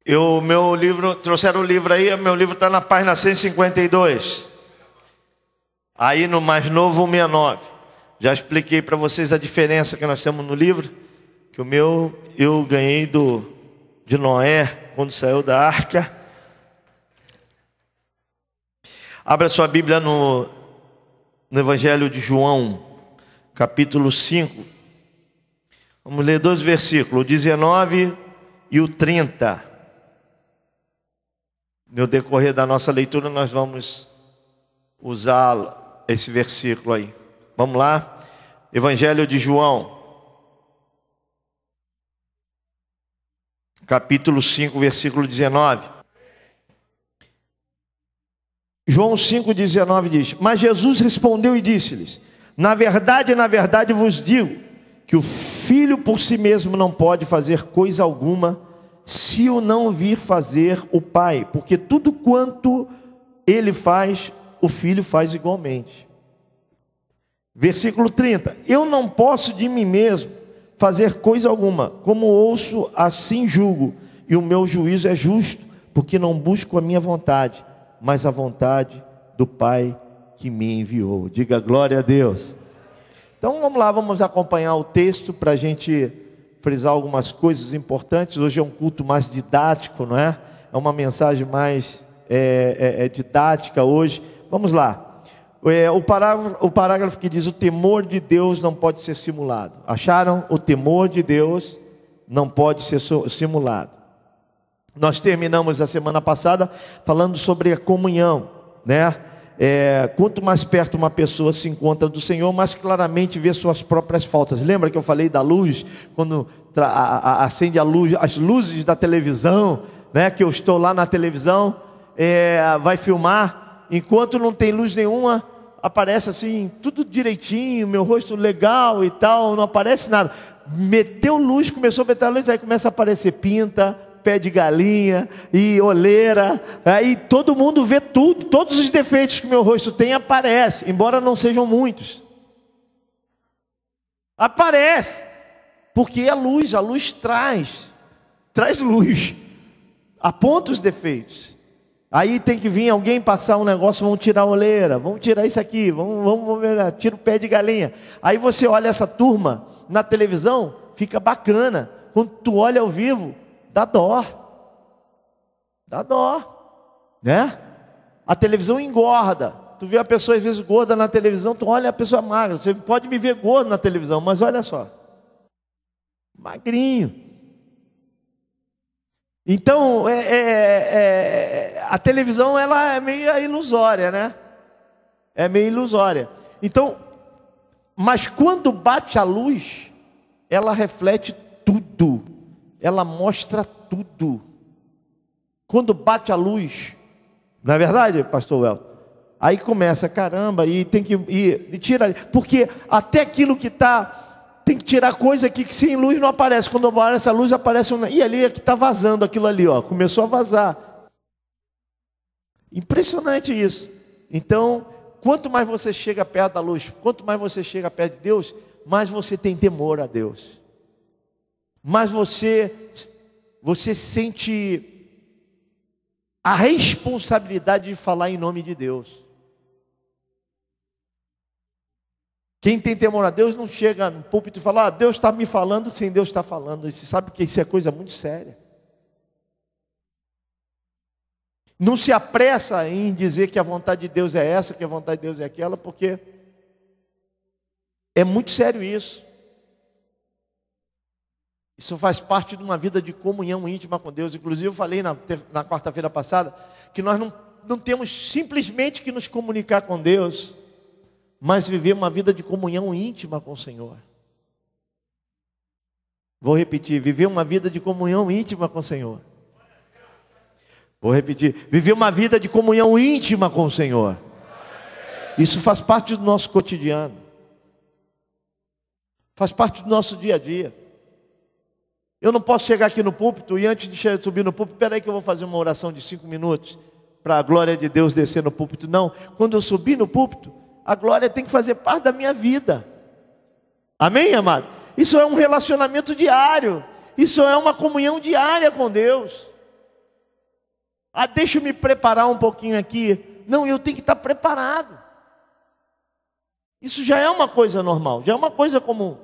Meu livro, trouxeram o livro aí, meu livro está na página 152. Aí no mais novo 169. Já expliquei para vocês a diferença que nós temos no livro. Que o meu eu ganhei de Noé, quando saiu da arca. Abra sua Bíblia no Evangelho de João, capítulo 5. Vamos ler 2 versículos, o 19 e o 30. No decorrer da nossa leitura nós vamos usar esse versículo aí. Vamos lá? Evangelho de João, capítulo 5, versículo 19. João 5,19 diz: Mas Jesus respondeu e disse-lhes: na verdade, vos digo, que o Filho por si mesmo não pode fazer coisa alguma, se o não vir fazer o Pai, porque tudo quanto ele faz, o Filho faz igualmente. Versículo 30: eu não posso de mim mesmo fazer coisa alguma, como ouço, assim julgo, e o meu juízo é justo, porque não busco a minha vontade, mas a vontade do Pai que me enviou. Diga glória a Deus. Então vamos lá, vamos acompanhar o texto para a gente frisar algumas coisas importantes. Hoje é um culto mais didático, não é? É uma mensagem mais didática hoje. Vamos lá. O parágrafo que diz: o temor de Deus não pode ser simulado. Acharam? O temor de Deus não pode ser simulado. Nós terminamos a semana passada falando sobre a comunhão, né? Quanto mais perto uma pessoa se encontra do Senhor, mais claramente vê suas próprias faltas. Lembra que eu falei da luz? Quando acende a luz, as luzes da televisão, né? Que eu estou lá na televisão, vai filmar, enquanto não tem luz nenhuma, aparece assim, tudo direitinho, meu rosto legal e tal, não aparece nada. Meteu luz, começou a meter luz, aí começa a aparecer pinta, pé de galinha e olheira, aí todo mundo vê tudo, todos os defeitos que o meu rosto tem aparecem, embora não sejam muitos. Aparece, porque a luz traz luz, aponta os defeitos. Aí tem que vir alguém passar um negócio, vamos tirar a olheira, vamos tirar isso aqui, vamos ver, tira o pé de galinha. Aí você olha essa turma na televisão, fica bacana. Quando tu olha ao vivo, dá dó, né? A televisão engorda. Tu vê a pessoa às vezes gorda na televisão, tu olha a pessoa magra. Você pode me ver gordo na televisão, mas olha só, magrinho. Então, a televisão ela é meio ilusória, né? É meio ilusória. Então, mas quando bate a luz, ela reflete tudo. Ela mostra tudo. Quando bate a luz, não é verdade, pastor Welton? Aí começa, caramba, e tem que ir, e tira, porque até aquilo que está, tem que tirar coisa aqui que sem luz não aparece. Quando aparece a luz, aparece e ali é que está vazando aquilo ali, ó, começou a vazar. Impressionante isso. Então, quanto mais você chega perto da luz, quanto mais você chega perto de Deus, mais você tem temor a Deus. Mas você sente a responsabilidade de falar em nome de Deus. Quem tem temor a Deus não chega no púlpito e fala: Deus está me falando sem Deus estar falando. E você sabe que isso é coisa muito séria. Não se apressa em dizer que a vontade de Deus é essa, que a vontade de Deus é aquela, porque é muito sério isso. Isso faz parte de uma vida de comunhão íntima com Deus. Inclusive eu falei na quarta-feira passada que nós não temos simplesmente que nos comunicar com Deus, mas viver uma vida de comunhão íntima com o Senhor. Vou repetir, viver uma vida de comunhão íntima com o Senhor. Vou repetir, viver uma vida de comunhão íntima com o Senhor. Isso faz parte do nosso cotidiano. Faz parte do nosso dia a dia. Eu não posso chegar aqui no púlpito e antes de subir no púlpito, espera aí que eu vou fazer uma oração de 5 minutos para a glória de Deus descer no púlpito. Não, quando eu subir no púlpito, a glória tem que fazer parte da minha vida. Amém, amado? Isso é um relacionamento diário. Isso é uma comunhão diária com Deus. Ah, deixa eu me preparar um pouquinho aqui. Não, eu tenho que estar preparado. Isso já é uma coisa normal, já é uma coisa comum.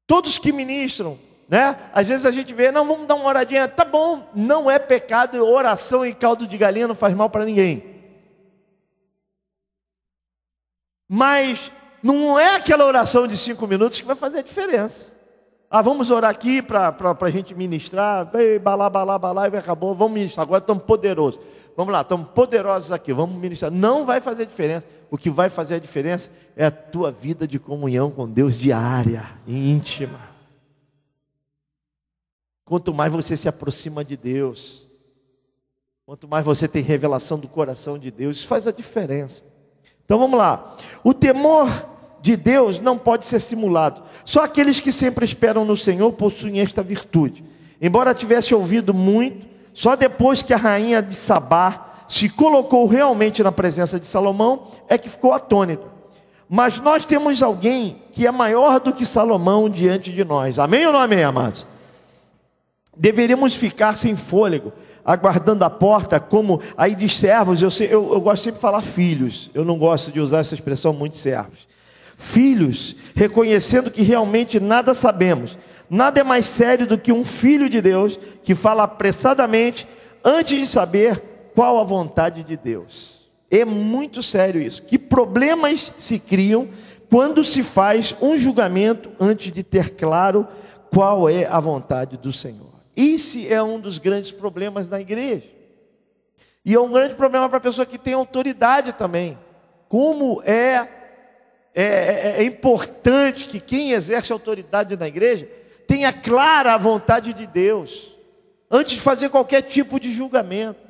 Todos que ministram, né? Às vezes a gente vê, não, vamos dar uma oradinha. Tá bom, não é pecado, oração e caldo de galinha não faz mal para ninguém. Mas não é aquela oração de 5 minutos que vai fazer a diferença. Ah, vamos orar aqui para a gente ministrar. Balá, balá, balá, e acabou. Vamos ministrar. Agora estamos poderosos. Vamos lá, estamos poderosos aqui. Vamos ministrar. Não vai fazer diferença. O que vai fazer a diferença é a tua vida de comunhão com Deus diária, íntima. Quanto mais você se aproxima de Deus, quanto mais você tem revelação do coração de Deus, isso faz a diferença. Então vamos lá. O temor de Deus não pode ser simulado. Só aqueles que sempre esperam no Senhor possuem esta virtude. Embora tivesse ouvido muito, só depois que a rainha de Sabá se colocou realmente na presença de Salomão, é que ficou atônita. Mas nós temos alguém que é maior do que Salomão diante de nós. Amém ou não amém, amados? Deveríamos ficar sem fôlego, aguardando a porta, como aí diz servos. Eu gosto sempre de falar filhos. Eu não gosto de usar essa expressão muito servos. Filhos, reconhecendo que realmente nada sabemos. Nada é mais sério do que um filho de Deus que fala apressadamente antes de saber qual a vontade de Deus. É muito sério isso. Que problemas se criam quando se faz um julgamento antes de ter claro qual é a vontade do Senhor. Esse é um dos grandes problemas da igreja. E é um grande problema para a pessoa que tem autoridade também. Como é importante que quem exerce autoridade na igreja tenha clara a vontade de Deus, antes de fazer qualquer tipo de julgamento.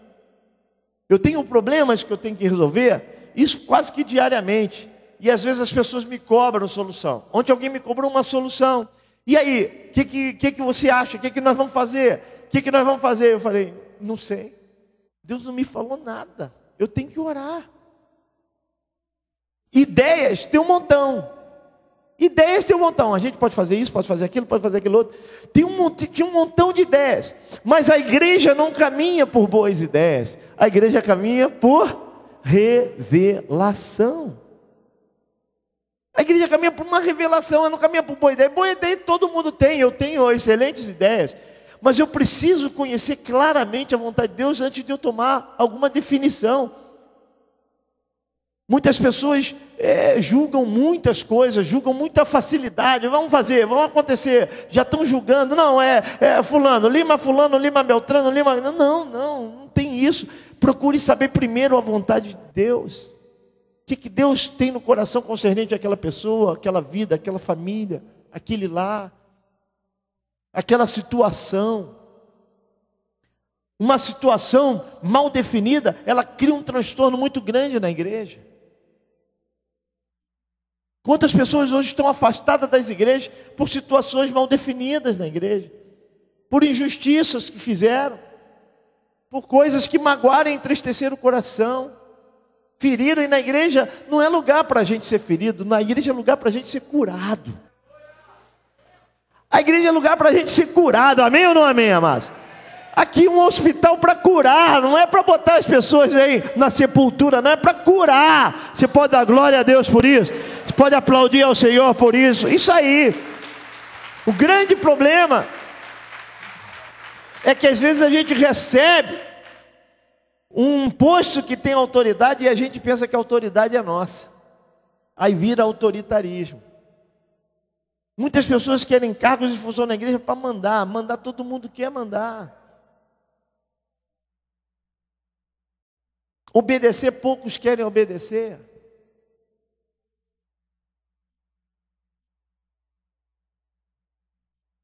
Eu tenho problemas que eu tenho que resolver, isso quase que diariamente. E às vezes as pessoas me cobram solução. Ontem alguém me cobrou uma solução. E aí, o que você acha? O que nós vamos fazer? O que nós vamos fazer? Eu falei, não sei. Deus não me falou nada. Eu tenho que orar. Ideias tem um montão. Ideias tem um montão. A gente pode fazer isso, pode fazer aquilo, pode fazer aquilo outro. Tem um montão de ideias. Mas a igreja não caminha por boas ideias. A igreja caminha por revelação. A igreja caminha por uma revelação, ela não caminha por boa ideia. Boa ideia todo mundo tem, eu tenho excelentes ideias. Mas eu preciso conhecer claramente a vontade de Deus antes de eu tomar alguma definição. Muitas pessoas julgam muitas coisas, julgam muita facilidade. Vamos fazer, vamos acontecer. Já estão julgando. Não, fulano, Lima Beltrano, Lima... Não tem isso. Procure saber primeiro a vontade de Deus. O que Deus tem no coração concernente àquela pessoa, aquela vida, aquela família, aquele lar, aquela situação. Uma situação mal definida, ela cria um transtorno muito grande na igreja. Quantas pessoas hoje estão afastadas das igrejas por situações mal definidas na igreja, por injustiças que fizeram, por coisas que magoaram e entristeceram o coração, feriram. E na igreja não é lugar para a gente ser ferido, na igreja é lugar para a gente ser curado. A igreja é lugar para a gente ser curado, amém ou não amém, amados? Aqui é um hospital para curar, não é para botar as pessoas aí na sepultura, não é para curar. Você pode dar glória a Deus por isso, você pode aplaudir ao Senhor por isso, isso aí. O grande problema é que às vezes a gente recebe um posto que tem autoridade e a gente pensa que a autoridade é nossa. Aí vira autoritarismo. Muitas pessoas querem cargos e função na igreja para mandar todo mundo quer mandar. Obedecer, poucos querem obedecer.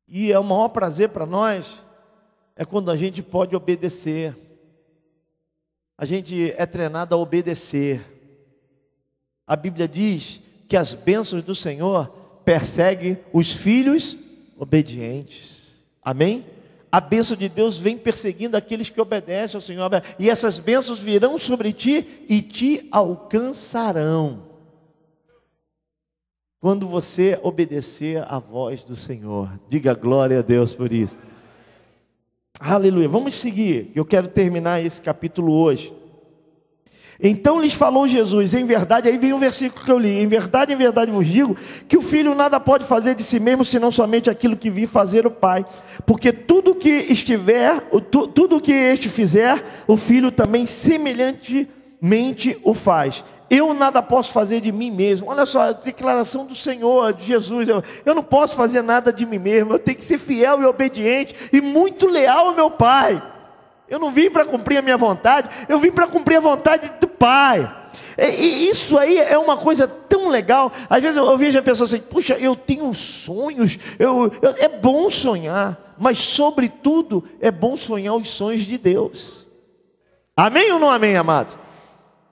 E é o maior prazer para nós, é quando a gente pode obedecer. A gente é treinado a obedecer. A Bíblia diz que as bênçãos do Senhor perseguem os filhos obedientes. Amém? A bênção de Deus vem perseguindo aqueles que obedecem ao Senhor. E essas bênçãos virão sobre ti e te alcançarão. Quando você obedecer à voz do Senhor. Diga glória a Deus por isso. Aleluia. Vamos seguir. Eu quero terminar esse capítulo hoje. Então lhes falou Jesus, em verdade, aí vem o versículo que eu li, em verdade vos digo, que o filho nada pode fazer de si mesmo, senão somente aquilo que vi fazer o Pai. Porque tudo que este fizer, o filho também semelhantemente o faz. Eu nada posso fazer de mim mesmo. Olha só, a declaração do Senhor, de Jesus. Eu não posso fazer nada de mim mesmo. Eu tenho que ser fiel e obediente e muito leal ao meu Pai. Eu não vim para cumprir a minha vontade, eu vim para cumprir a vontade do Pai. E isso aí é uma coisa tão legal. Às vezes eu vejo a pessoa assim, puxa, eu tenho sonhos, é bom sonhar, mas sobretudo é bom sonhar os sonhos de Deus. Amém ou não amém, amados?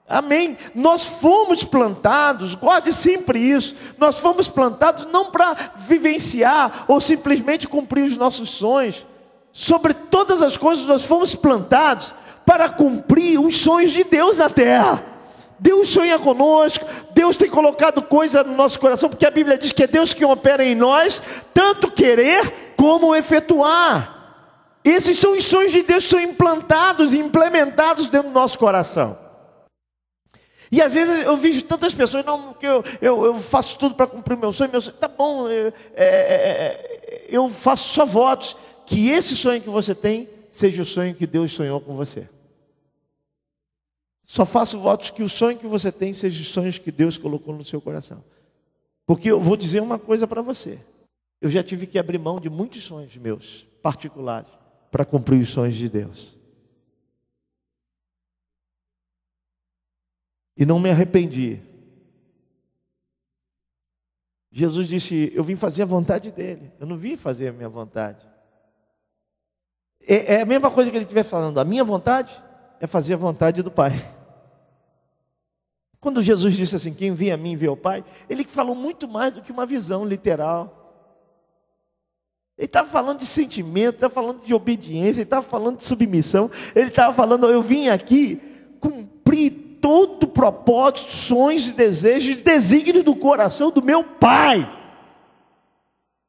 Amém. Nós fomos plantados, guarde sempre isso, nós fomos plantados não para vivenciar ou simplesmente cumprir os nossos sonhos. Sobre todas as coisas nós fomos plantados para cumprir os sonhos de Deus na terra. Deus sonha conosco, Deus tem colocado coisa no nosso coração, porque a Bíblia diz que é Deus que opera em nós, tanto querer como efetuar. Esses são os sonhos de Deus que são implantados e implementados dentro do nosso coração. E às vezes eu vejo tantas pessoas, não, que eu faço tudo para cumprir meu sonho, tá bom, eu faço só votos, que esse sonho que você tem, seja o sonho que Deus sonhou com você. Só faço votos que o sonho que você tem, seja os sonhos que Deus colocou no seu coração. Porque eu vou dizer uma coisa para você. Eu já tive que abrir mão de muitos sonhos meus, particulares, para cumprir os sonhos de Deus. E não me arrependi. Jesus disse, eu vim fazer a vontade dele. Eu não vim fazer a minha vontade. É a mesma coisa que ele estiver falando. A minha vontade é fazer a vontade do Pai. Quando Jesus disse assim, quem vem a mim vê o Pai, ele falou muito mais do que uma visão literal. Ele estava falando de sentimento, estava falando de obediência, ele estava falando de submissão. Ele estava falando, eu vim aqui cumprir todo o propósito, sonhos e desejos, desígnios do coração do meu Pai.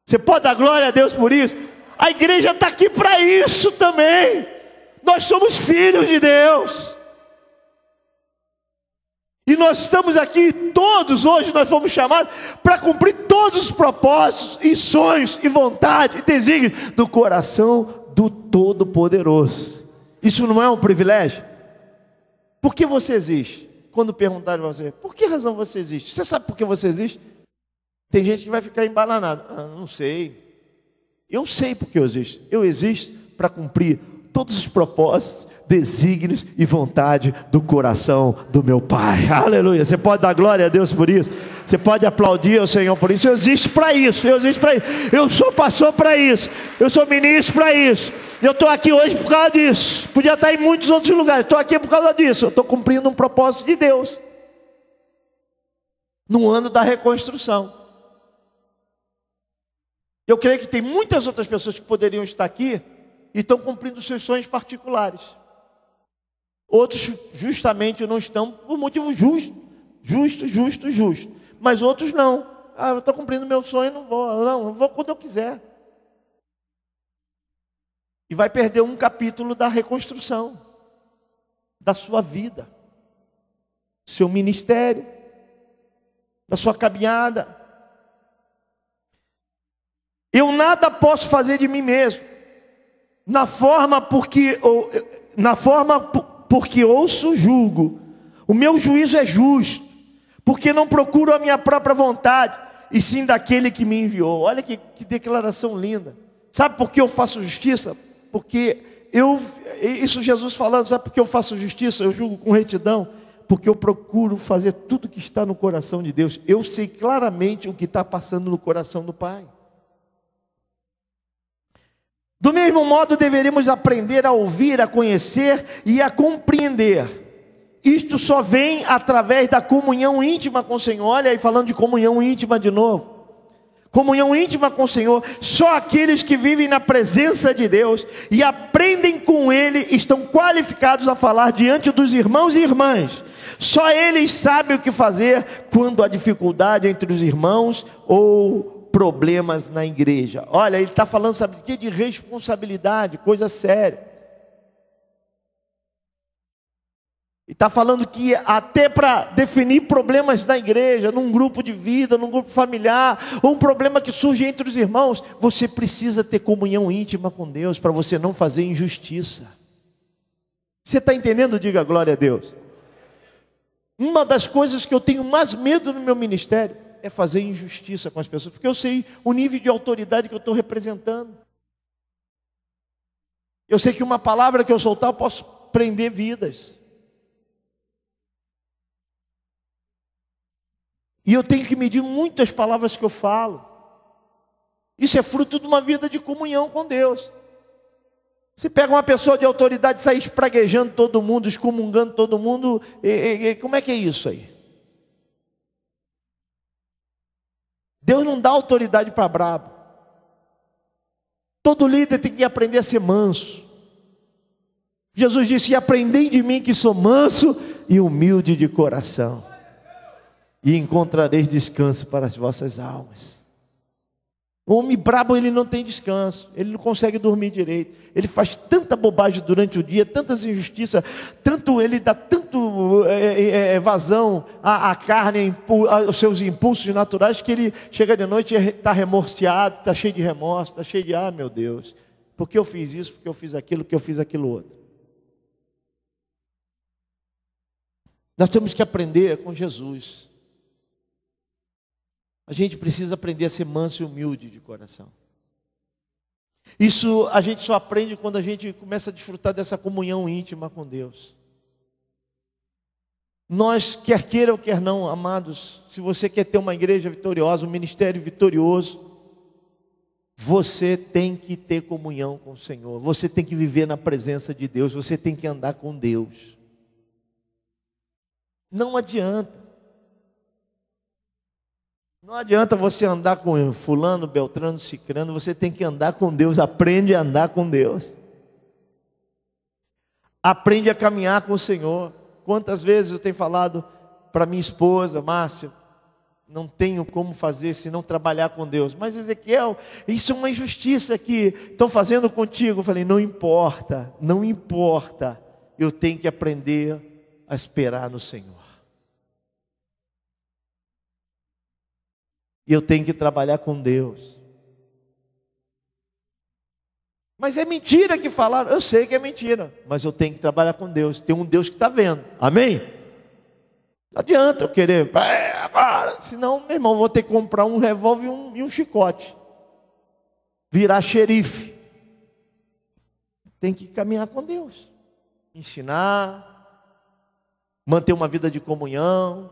Você pode dar glória a Deus por isso? A igreja está aqui para isso também. Nós somos filhos de Deus. E nós estamos aqui todos, hoje nós fomos chamados para cumprir todos os propósitos e sonhos e vontade e desígnios do coração do Todo-Poderoso. Isso não é um privilégio? Por que você existe? Quando perguntarem a você, por que razão você existe? Você sabe por que você existe? Tem gente que vai ficar embalanada. Não sei. Eu sei porque eu existo. Eu existo para cumprir todos os propósitos, desígnios e vontade do coração do meu Pai. Aleluia. Você pode dar glória a Deus por isso. Você pode aplaudir ao Senhor por isso. Eu existo para isso. Eu existo para isso. Eu sou pastor para isso. Eu sou ministro para isso. Eu estou aqui hoje por causa disso. Podia estar em muitos outros lugares. Estou aqui por causa disso. Eu estou cumprindo um propósito de Deus. No ano da reconstrução. Eu creio que tem muitas outras pessoas que poderiam estar aqui e estão cumprindo seus sonhos particulares. Outros justamente não estão por motivo justo. Mas outros não. Eu estou cumprindo meu sonho, não vou quando eu quiser. E vai perder um capítulo da reconstrução da sua vida, seu ministério, da sua caminhada. Eu nada posso fazer de mim mesmo, na forma porque ouço, julgo. O meu juízo é justo, porque não procuro a minha própria vontade, e sim daquele que me enviou. Olha que declaração linda. Sabe por que eu faço justiça? Porque isso Jesus falando, sabe por que eu faço justiça? Eu julgo com retidão, porque eu procuro fazer tudo que está no coração de Deus. Eu sei claramente o que está passando no coração do Pai. Do mesmo modo, deveríamos aprender a ouvir, a conhecer e a compreender. Isto só vem através da comunhão íntima com o Senhor. Olha aí, falando de comunhão íntima de novo. Comunhão íntima com o Senhor. Só aqueles que vivem na presença de Deus e aprendem com Ele estão qualificados a falar diante dos irmãos e irmãs. Só eles sabem o que fazer quando há dificuldade entre os irmãos ou problemas na igreja. Olha, ele está falando, sabe de quê? De responsabilidade, coisa séria. E está falando que até para definir problemas na igreja, num grupo de vida, num grupo familiar, ou um problema que surge entre os irmãos, você precisa ter comunhão íntima com Deus, para você não fazer injustiça. Você está entendendo? Diga glória a Deus. Uma das coisas que eu tenho mais medo no meu ministério é fazer injustiça com as pessoas, porque eu sei o nível de autoridade que eu estou representando. Eu sei que uma palavra que eu soltar, eu posso prender vidas. E eu tenho que medir muito as palavras que eu falo. Isso é fruto de uma vida de comunhão com Deus. Você pega uma pessoa de autoridade e sai espraguejando todo mundo, excomungando todo mundo, como é que é isso aí? Deus não dá autoridade para brabo. Todo líder tem que aprender a ser manso. Jesus disse: aprendei de mim que sou manso e humilde de coração, e encontrareis descanso para as vossas almas. O homem brabo, ele não tem descanso, ele não consegue dormir direito, ele faz tanta bobagem durante o dia, tantas injustiças, ele dá tanto vazão à carne, aos seus impulsos naturais, que ele chega de noite e está remorseado, está cheio de remorso, está cheio de, meu Deus, por que eu fiz isso, por que eu fiz aquilo, por que eu fiz aquilo outro. Nós temos que aprender com Jesus. A gente precisa aprender a ser manso e humilde de coração. Isso a gente só aprende quando a gente começa a desfrutar dessa comunhão íntima com Deus. Nós, quer queira ou quer não, amados, se você quer ter uma igreja vitoriosa, um ministério vitorioso, você tem que ter comunhão com o Senhor. Você tem que viver na presença de Deus. Você tem que andar com Deus. Não adianta. Não adianta você andar com fulano, beltrano, cicrano. Você tem que andar com Deus. Aprende a andar com Deus. Aprende a caminhar com o Senhor. Quantas vezes eu tenho falado para minha esposa, Márcia, não tenho como fazer se não trabalhar com Deus. Mas Ezequiel, isso é uma injustiça que estão fazendo contigo. Eu falei, não importa, não importa. Eu tenho que aprender a esperar no Senhor. E eu tenho que trabalhar com Deus. Mas é mentira que falaram. Eu sei que é mentira, mas eu tenho que trabalhar com Deus. Tem um Deus que está vendo. Amém? Não adianta eu querer agora, senão, meu irmão, vou ter que comprar um revólver e um chicote, virar xerife. Tem que caminhar com Deus, ensinar, manter uma vida de comunhão,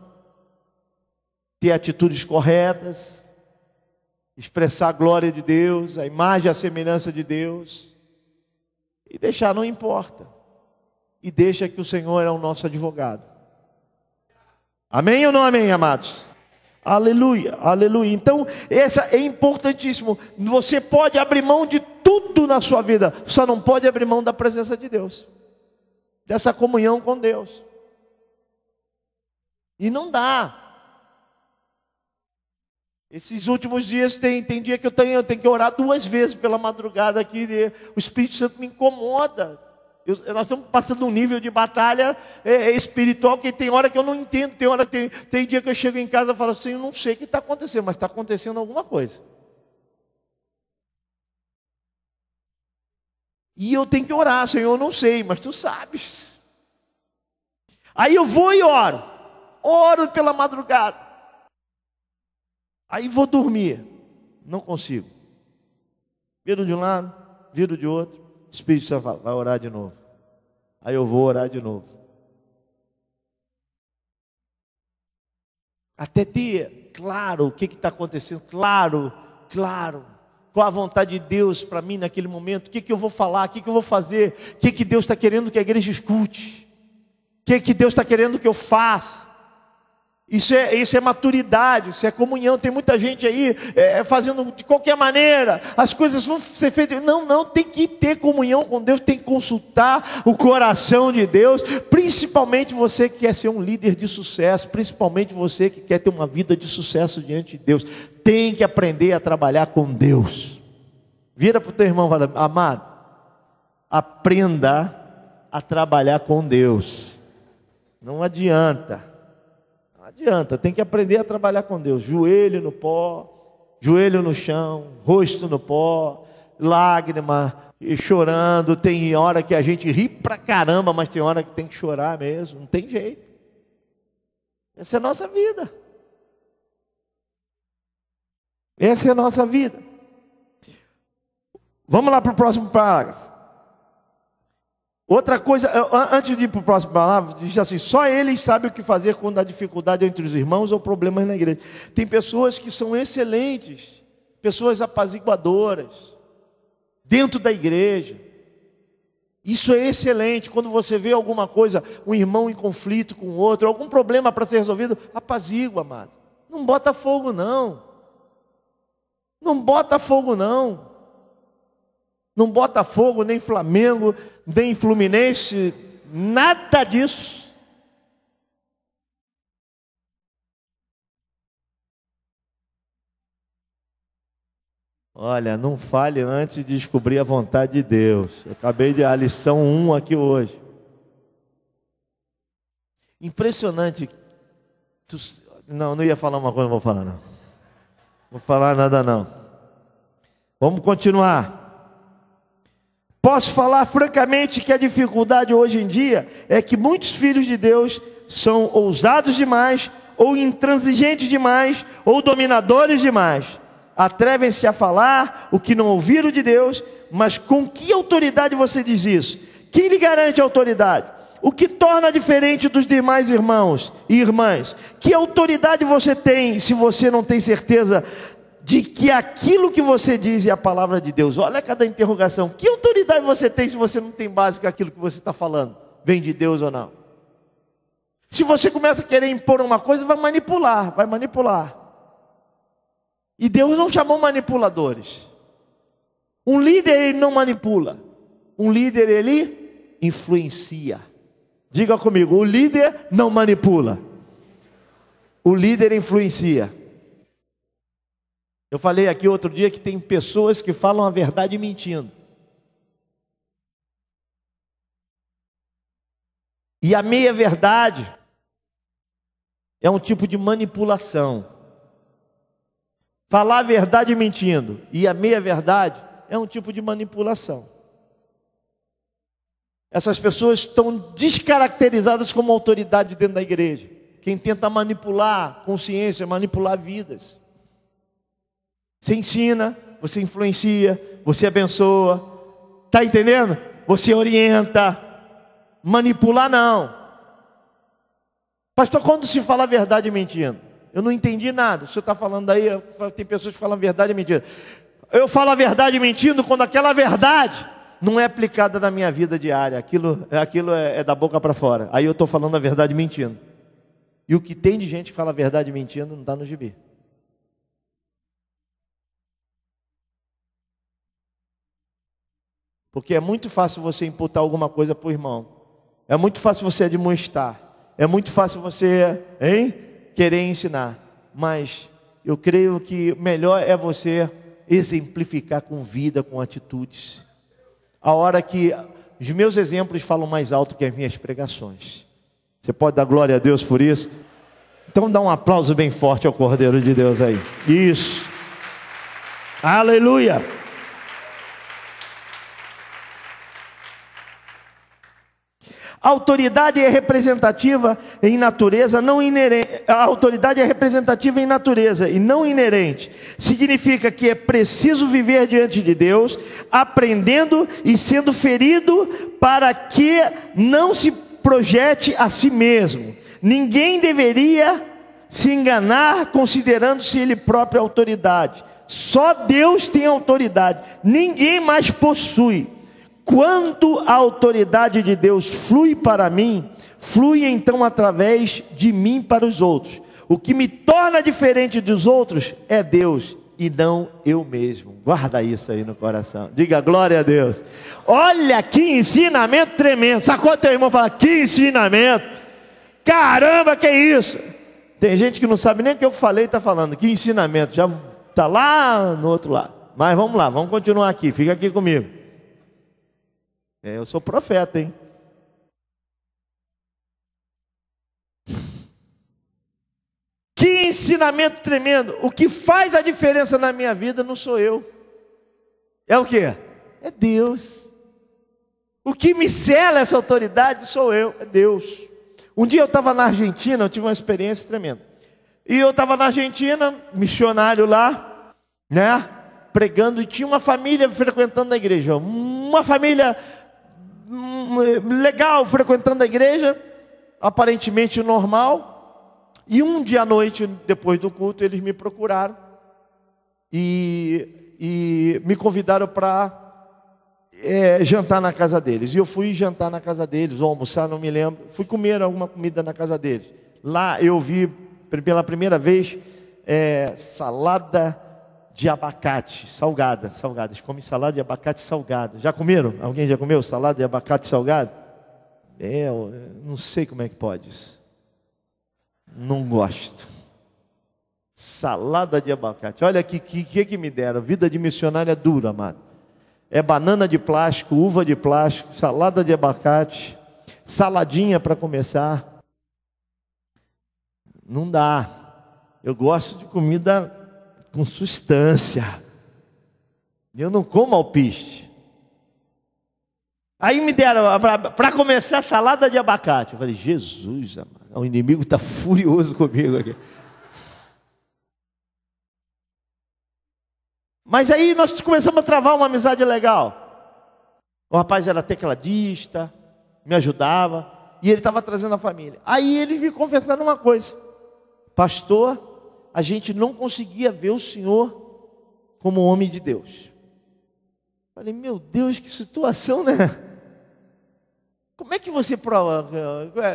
ter atitudes corretas, expressar a glória de Deus, a imagem e a semelhança de Deus, e deixar, não importa, e deixa que o Senhor é o nosso advogado. Amém ou não amém, amados? Aleluia, aleluia. Então, essa é importantíssimo. Você pode abrir mão de tudo na sua vida, só não pode abrir mão da presença de Deus, dessa comunhão com Deus. E não dá. Esses últimos dias tem dia que eu tenho que orar 2 vezes pela madrugada aqui. O Espírito Santo me incomoda. Nós estamos passando um nível de batalha espiritual que tem hora que eu não entendo. Tem dia que eu chego em casa e falo assim, eu não sei o que está acontecendo, mas está acontecendo alguma coisa. E eu tenho que orar, Senhor, eu não sei, mas Tu sabes. Aí eu vou e oro pela madrugada. Aí vou dormir, não consigo. Viro de um lado, viro de outro. O Espírito Santo fala, vai orar de novo. Aí eu vou orar de novo. Até ter claro o que está acontecendo, claro. Qual a vontade de Deus para mim naquele momento, o que eu vou falar, o que eu vou fazer, o que Deus está querendo que a igreja escute, o que Deus está querendo que eu faça. Isso é maturidade, isso é comunhão. Tem muita gente aí fazendo de qualquer maneira, as coisas vão ser feitas. Não, tem que ter comunhão com Deus, tem que consultar o coração de Deus. Principalmente você que quer ser um líder de sucesso, principalmente você que quer ter uma vida de sucesso diante de Deus. Tem que aprender a trabalhar com Deus. Vira para o teu irmão e fala: amado, aprenda a trabalhar com Deus. Não adianta, tem que aprender a trabalhar com Deus. Joelho no pó, joelho no chão, rosto no pó, lágrima, e chorando. Tem hora que a gente ri pra caramba, mas tem hora que tem que chorar mesmo, não tem jeito. Essa é a nossa vida. Essa é a nossa vida. Vamos lá para o próximo parágrafo. Outra coisa, antes de ir para o próximo parágrafo, diz assim: só eles sabem o que fazer quando há dificuldade entre os irmãos ou problemas na igreja. Tem pessoas que são excelentes, pessoas apaziguadoras, dentro da igreja. Isso é excelente. Quando você vê alguma coisa, um irmão em conflito com o outro, algum problema para ser resolvido, apazigua, amado. Não bota fogo não. Não bota fogo não. Não bota fogo, nem Flamengo, nem Fluminense, nada disso. Olha, não fale antes de descobrir a vontade de Deus. Eu acabei de a lição 1 aqui hoje. Impressionante. Não ia falar uma coisa, não vou falar não. Vou falar nada não. Vamos continuar. Posso falar francamente que a dificuldade hoje em dia é que muitos filhos de Deus são ousados demais, ou intransigentes demais, ou dominadores demais. Atrevem-se a falar o que não ouviram de Deus. Mas com que autoridade você diz isso? Quem lhe garante a autoridade? O que torna diferente dos demais irmãos e irmãs? Que autoridade você tem se você não tem certeza de que aquilo que você diz é a palavra de Deus? Olha cada interrogação. Que autoridade você tem se você não tem base que aquilo que você está falando vem de Deus ou não? Se você começa a querer impor uma coisa, vai manipular. E Deus não chamou manipuladores. Um líder, ele não manipula. Um líder, ele influencia. Diga comigo: o líder não manipula. O líder influencia. Eu falei aqui outro dia que tem pessoas que falam a verdade mentindo. E a meia-verdade é um tipo de manipulação. Falar a verdade mentindo e a meia-verdade é um tipo de manipulação. Essas pessoas estão descaracterizadas como autoridade dentro da igreja. Quem tenta manipular consciência, manipular vidas. Você ensina, você influencia, você abençoa. Está entendendo? Você orienta. Manipular não. Pastor, quando se fala a verdade mentindo? Eu não entendi nada. O senhor está falando aí, tem pessoas que falam a verdade mentindo. Eu falo a verdade mentindo quando aquela verdade não é aplicada na minha vida diária. Aquilo é da boca para fora. Aí eu estou falando a verdade mentindo. E o que tem de gente que fala a verdade mentindo não está no gibi. Porque é muito fácil você imputar alguma coisa para o irmão. É muito fácil você admoestar. É muito fácil você querer ensinar. Mas eu creio que melhor é você exemplificar com vida, com atitudes. A hora que os meus exemplos falam mais alto que as minhas pregações. Você pode dar glória a Deus por isso? Então dá um aplauso bem forte ao Cordeiro de Deus aí. Isso. Aleluia. A autoridade é representativa em natureza, não inerente. A autoridade é representativa em natureza e não inerente. Significa que é preciso viver diante de Deus, aprendendo e sendo ferido para que não se projete a si mesmo. Ninguém deveria se enganar considerando-se ele próprio autoridade. Só Deus tem autoridade, ninguém mais possui. Quando a autoridade de Deus flui para mim, flui então através de mim para os outros. O que me torna diferente dos outros é Deus e não eu mesmo. Guarda isso aí no coração. Diga glória a Deus. Olha que ensinamento tremendo. Sacou teu irmão e fala, que ensinamento. Caramba, que isso. Tem gente que não sabe nem o que eu falei e está falando. Que ensinamento. Já está lá no outro lado. Mas vamos lá, vamos continuar aqui. Fica aqui comigo. Eu sou profeta, hein? Que ensinamento tremendo. O que faz a diferença na minha vida não sou eu. É o quê? É Deus. O que me sela essa autoridade sou eu, é Deus. Um dia eu estava na Argentina, eu tive uma experiência tremenda. E eu estava na Argentina, missionário lá, né? Pregando, e tinha uma família frequentando a igreja. Uma família legal frequentando a igreja, aparentemente normal. E um dia à noite, depois do culto, eles me procuraram e me convidaram para jantar na casa deles. E eu fui jantar na casa deles, ou almoçar, não me lembro. Fui comer alguma comida na casa deles. Lá eu vi, pela primeira vez, salada de abacate, salgada. Eles comem salada de abacate salgada. Já comeram? Alguém já comeu salada de abacate salgada? Eu não sei como é que pode isso. Não gosto. Salada de abacate. Olha que me deram. Vida de missionário é dura, amado. É banana de plástico, uva de plástico, salada de abacate, saladinha para começar. Não dá. Eu gosto de comida com substância. Eu não como alpiste. Aí me deram para começar salada de abacate. Eu falei, Jesus, amado. O inimigo está furioso comigo aqui. Mas aí nós começamos a travar uma amizade legal. O rapaz era tecladista, me ajudava, e ele estava trazendo a família. Aí eles me confessaram uma coisa: pastor, a gente não conseguia ver o senhor como homem de Deus. Falei, meu Deus, que situação, né? Como é que você prova?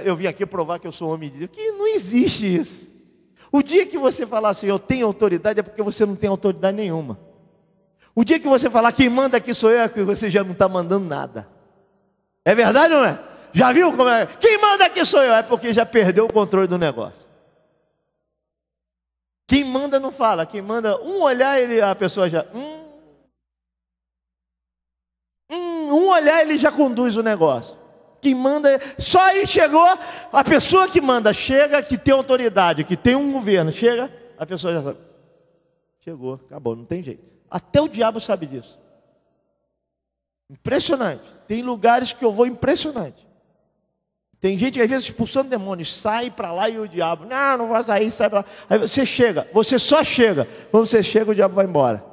Eu vim aqui provar que eu sou homem de Deus. Que não existe isso. O dia que você falar assim, eu tenho autoridade, é porque você não tem autoridade nenhuma. O dia que você falar, quem manda aqui sou eu, é que você já não está mandando nada. É verdade ou não é? Já viu como é? Quem manda aqui sou eu, é porque já perdeu o controle do negócio. Quem manda não fala, quem manda um olhar, a pessoa já... um olhar ele já conduz o negócio. Quem manda, só aí chegou, a pessoa que manda chega, que tem autoridade, que tem um governo, chega, a pessoa já sabe. Chegou, acabou, não tem jeito. Até o diabo sabe disso. Impressionante. Tem lugares que eu vou impressionante. Tem gente que às vezes expulsando demônios, sai para lá e o diabo, não vai sair, sai para lá. Aí você chega, você só chega. Quando você chega, o diabo vai embora.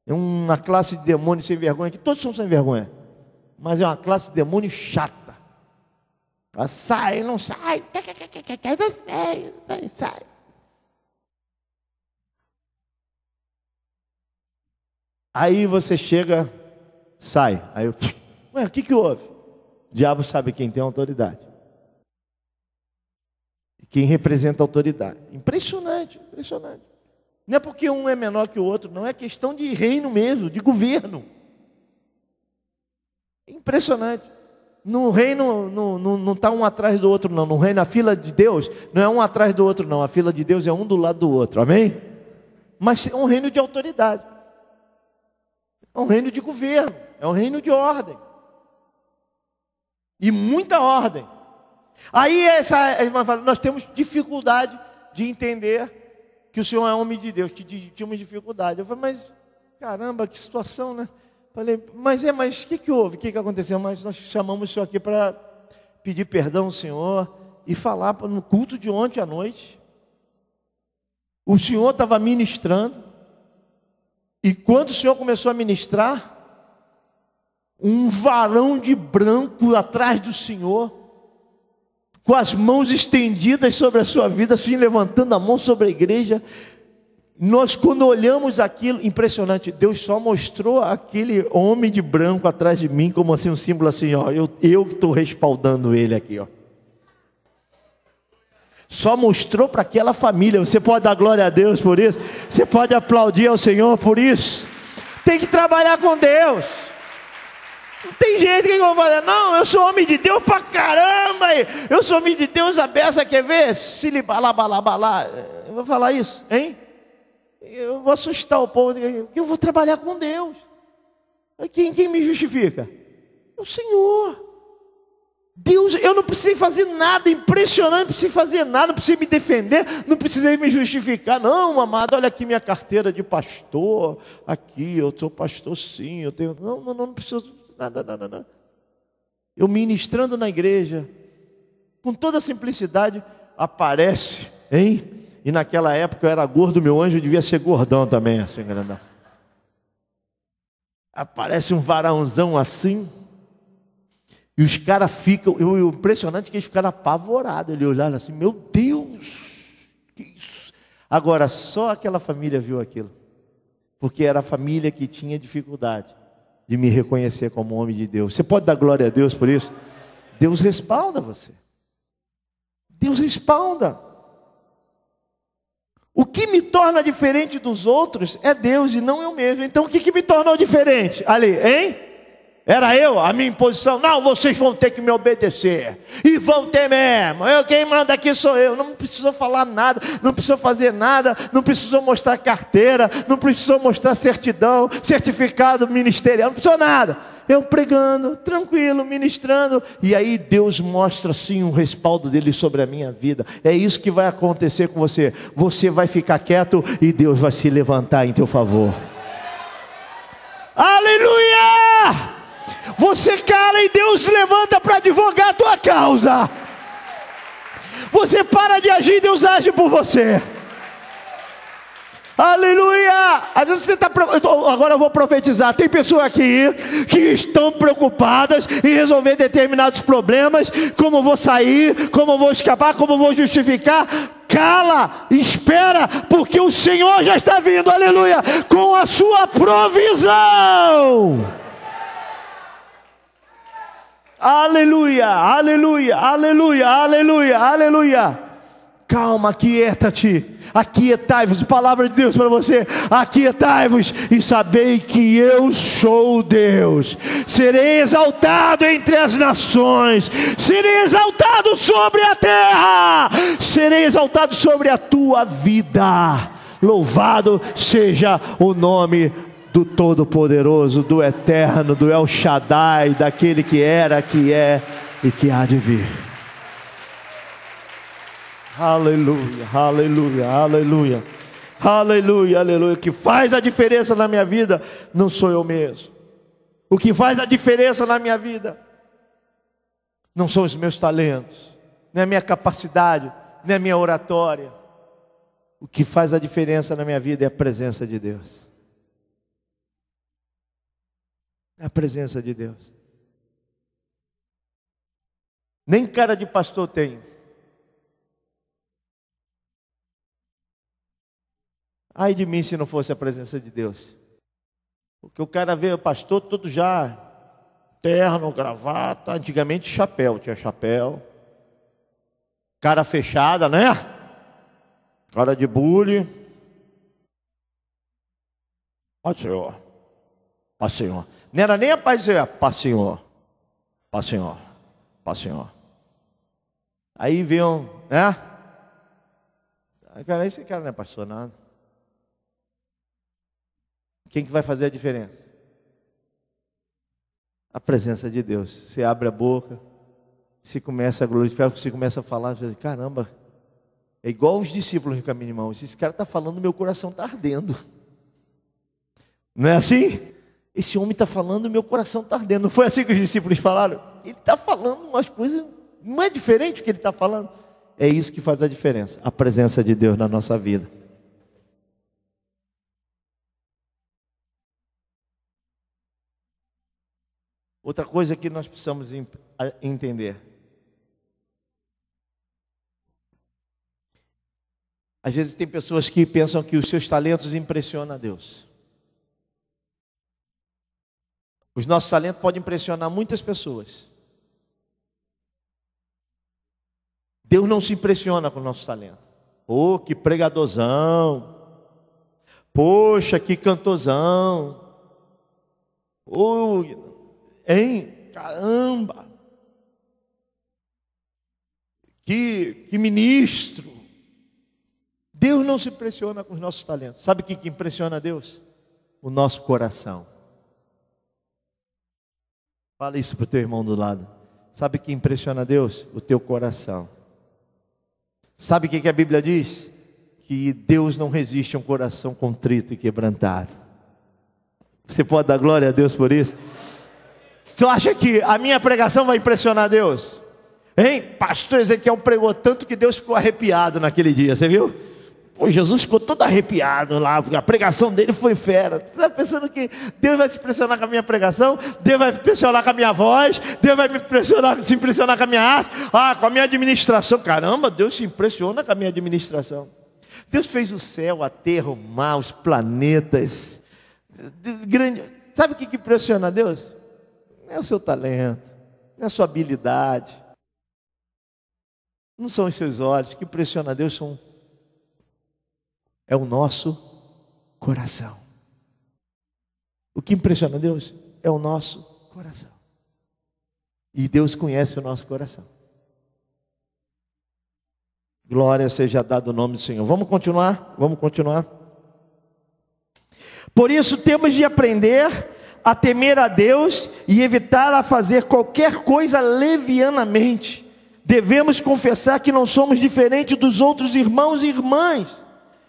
É uma classe de demônios sem vergonha, que todos são sem vergonha. Mas é uma classe de demônio chata. Ela sai, não sai. Sai. Aí você chega, sai. Aí eu, o que houve? O diabo sabe quem tem autoridade. Quem representa a autoridade. Impressionante. Não é porque um é menor que o outro, não é questão de reino mesmo, de governo. Impressionante. No reino não está um atrás do outro, não. No reino, a fila de Deus não é um atrás do outro, não. A fila de Deus é um do lado do outro, amém? Mas é um reino de autoridade. É um reino de governo. É um reino de ordem. E muita ordem. Aí essa irmã fala, nós temos dificuldade de entender que o Senhor é homem de Deus. Que tínhamos dificuldade. Eu falei, mas caramba, que situação, né? Falei, mas o que houve? O que aconteceu? Mas nós chamamos o senhor aqui para pedir perdão ao Senhor e falar no culto de ontem à noite. O Senhor estava ministrando, e quando o Senhor começou a ministrar, um varão de branco atrás do Senhor, com as mãos estendidas sobre a sua vida, assim, levantando a mão sobre a igreja. Nós, quando olhamos aquilo, impressionante, Deus só mostrou aquele homem de branco atrás de mim, como assim, um símbolo assim, ó, eu que estou respaldando ele aqui, ó. Só mostrou para aquela família. Você pode dar glória a Deus por isso? Você pode aplaudir ao Senhor por isso? Tem que trabalhar com Deus. Não tem jeito que eu vou falar, não, eu sou homem de Deus pra caramba, eu sou homem de Deus, a beça quer ver? Balá. Eu vou falar isso, hein? Eu vou assustar o povo, eu vou trabalhar com Deus. Quem me justifica? O Senhor. Deus, eu não precisei fazer nada impressionante, não precisei fazer nada, não precisei me defender, não precisei me justificar. Não, amado, olha aqui minha carteira de pastor, aqui, eu sou pastor sim, eu tenho... Não preciso nada. Eu ministrando na igreja, com toda a simplicidade, aparece, hein? E naquela época eu era gordo, meu anjo devia ser gordão também, assim, grandão. Aparece um varãozão assim, e os caras ficam, o impressionante é que eles ficaram apavorados. Eles olharam assim, meu Deus, que isso? Agora, só aquela família viu aquilo, porque era a família que tinha dificuldade de me reconhecer como homem de Deus. Você pode dar glória a Deus por isso? Deus respalda você. Deus respalda. O que me torna diferente dos outros é Deus e não eu mesmo. Então o que me tornou diferente? Ali, hein? Era eu, a minha imposição. Não, vocês vão ter que me obedecer. E vão ter mesmo. Quem manda aqui sou eu. Não precisou falar nada, não precisou fazer nada, não precisou mostrar carteira, não precisou mostrar certidão, certificado ministerial, não precisou nada. Eu pregando, tranquilo, ministrando. E aí Deus mostra assim um respaldo dele sobre a minha vida. É isso que vai acontecer com você. Você vai ficar quieto e Deus vai se levantar em teu favor. Aleluia! Você cala e Deus levanta para advogar a tua causa. Você para de agir e Deus age por você. Aleluia! Às vezes você está... Agora eu vou profetizar. Tem pessoas aqui que estão preocupadas em resolver determinados problemas. Como vou sair, como vou escapar, como vou justificar. Cala, espera, porque o Senhor já está vindo, aleluia, com a sua provisão. Aleluia, aleluia, aleluia, aleluia, aleluia. Calma, aquieta-te, aquietai-vos, palavra de Deus para você, aquietai-vos e sabei que eu sou Deus, serei exaltado entre as nações, serei exaltado sobre a terra, serei exaltado sobre a tua vida, louvado seja o nome do Todo-Poderoso, do Eterno, do El Shaddai, daquele que era, que é e que há de vir. Aleluia, aleluia, aleluia, aleluia, aleluia. O que faz a diferença na minha vida não sou eu mesmo. O que faz a diferença na minha vida não são os meus talentos, nem a minha capacidade, nem a minha oratória. O que faz a diferença na minha vida é a presença de Deus. É a presença de Deus. Nem cara de pastor tenho. Ai de mim se não fosse a presença de Deus. Porque o cara vê o pastor todo já terno, gravata, antigamente chapéu, tinha chapéu, cara fechada, né? Cara de bullying. Ó Senhor, ó Senhor. Não era nem a paz dizer, paz Senhor, paz Senhor, paz Senhor. Aí viam, né? Cara, esse cara não é pastor nada. Quem que vai fazer a diferença? A presença de Deus. Você abre a boca, você começa a glorificar, você começa a falar, você diz, caramba, é igual os discípulos no caminho de Emaús. Esse cara está falando, meu coração está ardendo. Não é assim? Esse homem está falando, meu coração está ardendo. Não foi assim que os discípulos falaram? Ele está falando umas coisas, não é diferente o que ele está falando? É isso que faz a diferença, a presença de Deus na nossa vida. Outra coisa que nós precisamos entender. Às vezes tem pessoas que pensam que os seus talentos impressionam a Deus. Os nossos talentos podem impressionar muitas pessoas. Deus não se impressiona com o nosso talento. Oh, que pregadorzão. Poxa, que cantorzão. Oh, hein? Caramba. Que ministro. Deus não se impressiona com os nossos talentos. Sabe o que impressiona a Deus? O nosso coração. Fala isso para o teu irmão do lado. Sabe o que impressiona a Deus? O teu coração. Sabe o que a Bíblia diz? Que Deus não resiste a um coração contrito e quebrantado. Você pode dar glória a Deus por isso? Tu acha que a minha pregação vai impressionar Deus? Hein? Pastor Ezequiel pregou tanto que Deus ficou arrepiado naquele dia, você viu? Pô, Jesus ficou todo arrepiado lá, porque a pregação dele foi fera. Você está pensando que Deus vai se impressionar com a minha pregação? Deus vai se impressionar com a minha voz? Deus vai se impressionar com a minha arte? Ah, com a minha administração. Caramba, Deus se impressiona com a minha administração. Deus fez o céu, a terra, o mar, os planetas. Sabe o que impressiona a Deus? Não é o seu talento, não é a sua habilidade. Não são os seus olhos. O que impressiona a Deus é o nosso coração. O que impressiona a Deus é o nosso coração. E Deus conhece o nosso coração. Glória seja dada o nome do Senhor. Vamos continuar? Vamos continuar. Por isso temos de aprender a temer a Deus e evitar a fazer qualquer coisa levianamente. Devemos confessar que não somos diferentes dos outros irmãos e irmãs.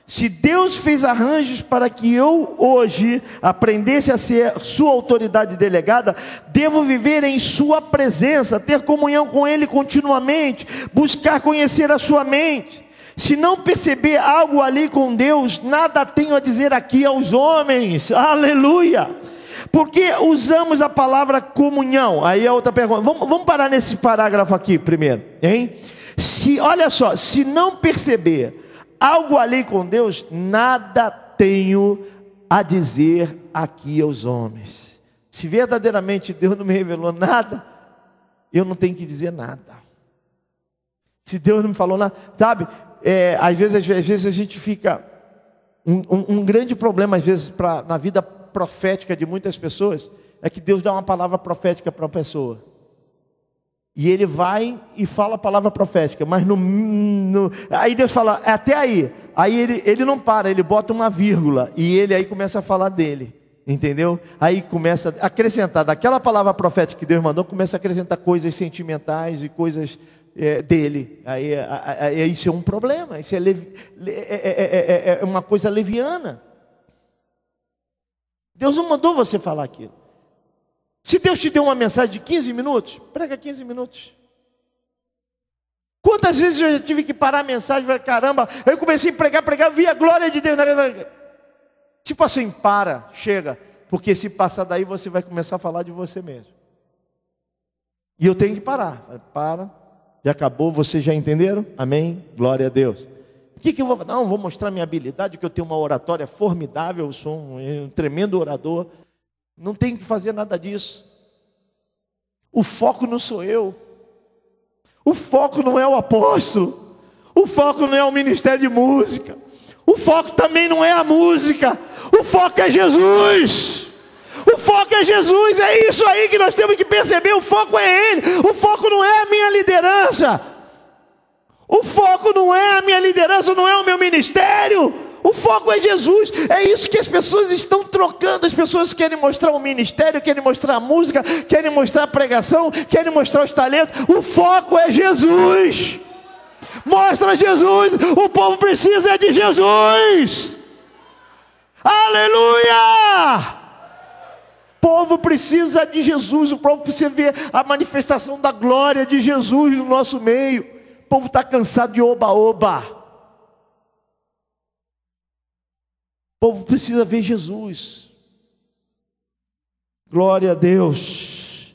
Se Deus fez arranjos para que eu hoje aprendesse a ser sua autoridade delegada, devo viver em sua presença, ter comunhão com Ele continuamente, buscar conhecer a sua mente. Se não perceber algo ali com Deus, nada tenho a dizer aqui aos homens. Aleluia! Porque usamos a palavra comunhão? Aí é outra pergunta. Vamos parar nesse parágrafo aqui primeiro, hein? Olha só, se não perceber algo ali com Deus, nada tenho a dizer aqui aos homens. Se verdadeiramente Deus não me revelou nada, eu não tenho que dizer nada. Se Deus não me falou nada, sabe? Às vezes a gente fica um grande problema às vezes na vida profética de muitas pessoas é que Deus dá uma palavra profética para uma pessoa. E ele vai e fala a palavra profética, mas aí Deus fala, até aí. Aí ele não para, ele bota uma vírgula, e ele aí começa a falar dele, entendeu? Aí começa a acrescentar, daquela palavra profética que Deus mandou, começa a acrescentar coisas sentimentais e coisas dele. Aí isso é um problema, isso é uma coisa leviana. Deus não mandou você falar aquilo. Se Deus te deu uma mensagem de 15 minutos, prega 15 minutos. Quantas vezes eu já tive que parar a mensagem e falei, caramba, eu comecei a pregar, vi a glória de Deus. Tipo assim, chega. Porque se passar daí, você vai começar a falar de você mesmo. E eu tenho que parar. Para, já acabou, vocês já entenderam? Amém? Glória a Deus. O que eu vou fazer? Não, vou mostrar minha habilidade, que eu tenho uma oratória formidável, eu sou um tremendo orador. Não tenho que fazer nada disso. O foco não sou eu. O foco não é o apóstolo. O foco não é o ministério de música. O foco também não é a música. O foco é Jesus. O foco é Jesus. É isso aí que nós temos que perceber. O foco é Ele. O foco não é a minha liderança. O foco não é a minha liderança, não é o meu ministério. O foco é Jesus. É isso que as pessoas estão trocando. As pessoas querem mostrar o ministério, querem mostrar a música, querem mostrar a pregação, querem mostrar os talentos. O foco é Jesus. Mostra Jesus. O povo precisa de Jesus. Aleluia! O povo precisa de Jesus. O povo precisa ver a manifestação da glória de Jesus no nosso meio. O povo está cansado de oba-oba. O povo precisa ver Jesus. Glória a Deus.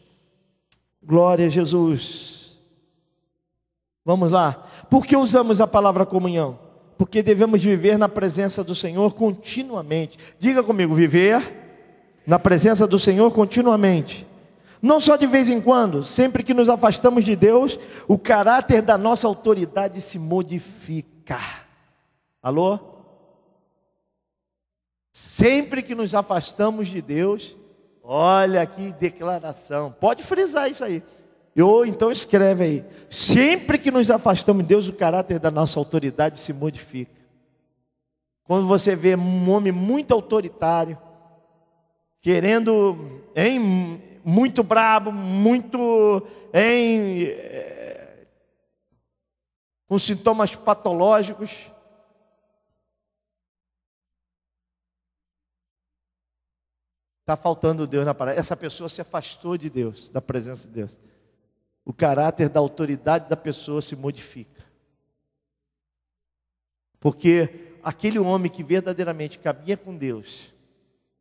Glória a Jesus. Vamos lá. Por que usamos a palavra comunhão? Porque devemos viver na presença do Senhor continuamente. Diga comigo, viver na presença do Senhor continuamente. Não só de vez em quando, sempre que nos afastamos de Deus, o caráter da nossa autoridade se modifica. Alô? Sempre que nos afastamos de Deus, olha que declaração, pode frisar isso aí. Ou então escreve aí, sempre que nos afastamos de Deus, o caráter da nossa autoridade se modifica. Quando você vê um homem muito autoritário, querendo, muito brabo, com sintomas patológicos, está faltando Deus na parada. Essa pessoa se afastou de Deus, da presença de Deus. O caráter da autoridade da pessoa se modifica. Porque aquele homem que verdadeiramente caminha com Deus,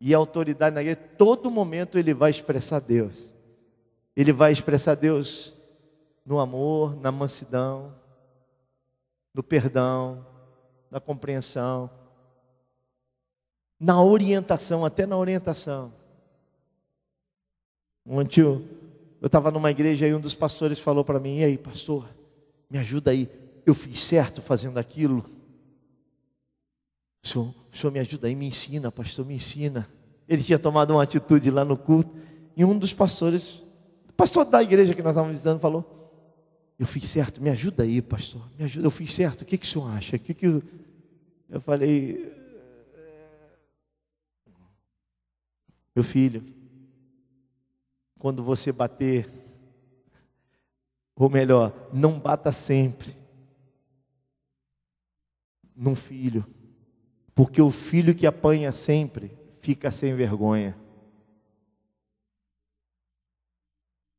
e a autoridade na igreja, todo momento ele vai expressar Deus. Ele vai expressar Deus no amor, na mansidão, no perdão, na compreensão, na orientação, até na orientação. Eu estava numa igreja e um dos pastores falou para mim: e aí, pastor, me ajuda aí, eu fiz certo fazendo aquilo? O senhor me ajuda aí, me ensina, pastor, me ensina. Ele tinha tomado uma atitude lá no culto, e um dos pastores, o pastor da igreja que nós estávamos visitando, falou: eu fiz certo, me ajuda aí, pastor, me ajuda, eu fiz certo, o que o senhor acha? Eu falei: meu filho, quando você bater, ou melhor, não bata sempre num filho, porque o filho que apanha sempre fica sem vergonha.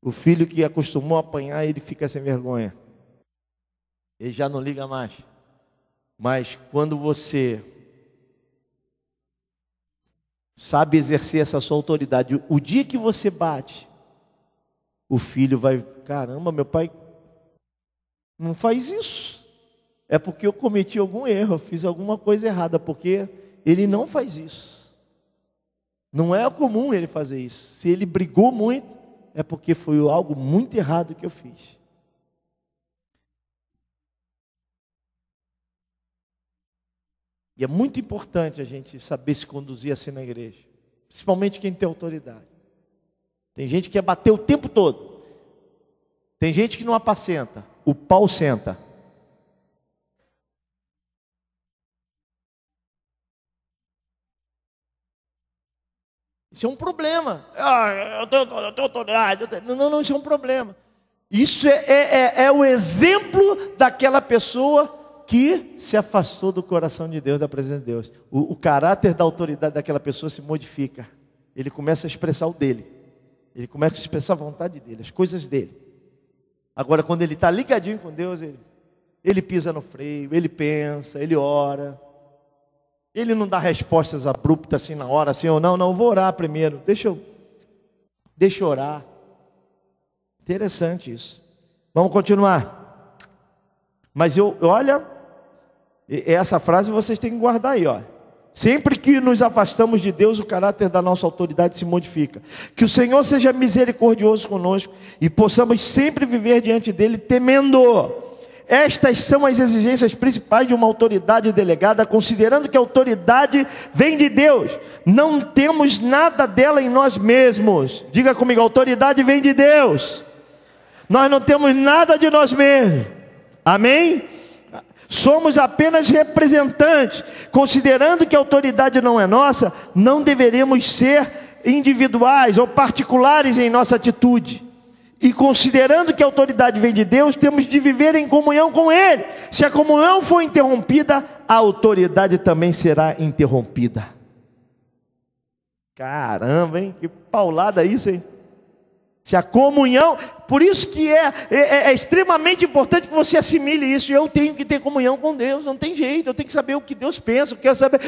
O filho que acostumou a apanhar, ele fica sem vergonha. Ele já não liga mais. Mas quando você sabe exercer essa sua autoridade, o dia que você bate, o filho vai: caramba, meu pai não faz isso. É porque eu cometi algum erro, eu fiz alguma coisa errada, porque ele não faz isso. Não é comum ele fazer isso. Se ele brigou muito, é porque foi algo muito errado que eu fiz. E é muito importante a gente saber se conduzir assim na igreja, principalmente quem tem autoridade. Tem gente que quer bater o tempo todo. Tem gente que não apacenta, o pau senta. Isso é um problema. Eu tenho autoridade. Não, isso é um problema. Isso é o exemplo daquela pessoa que se afastou do coração de Deus, da presença de Deus. O caráter da autoridade daquela pessoa se modifica. Ele começa a expressar o dele. Ele começa a expressar a vontade dele, as coisas dele. Agora, quando ele está ligadinho com Deus, ele pisa no freio, ele pensa, ele ora. Ele não dá respostas abruptas assim na hora, assim, ou não, vou orar primeiro. Deixa eu orar. Interessante isso. Vamos continuar. Mas olha, essa frase vocês têm que guardar aí, olha. Sempre que nos afastamos de Deus, o caráter da nossa autoridade se modifica. Que o Senhor seja misericordioso conosco e possamos sempre viver diante dele temendo. Estas são as exigências principais de uma autoridade delegada, considerando que a autoridade vem de Deus. Não temos nada dela em nós mesmos. Diga comigo, a autoridade vem de Deus. Nós não temos nada de nós mesmos. Amém? Somos apenas representantes. Considerando que a autoridade não é nossa, não deveremos ser individuais ou particulares em nossa atitude. E considerando que a autoridade vem de Deus, temos de viver em comunhão com Ele. Se a comunhão for interrompida, a autoridade também será interrompida. Caramba, hein? Que paulada isso, hein? Se a comunhão... Por isso que é extremamente importante que você assimile isso. Eu tenho que ter comunhão com Deus, não tem jeito. Eu tenho que saber o que Deus pensa, eu quero saber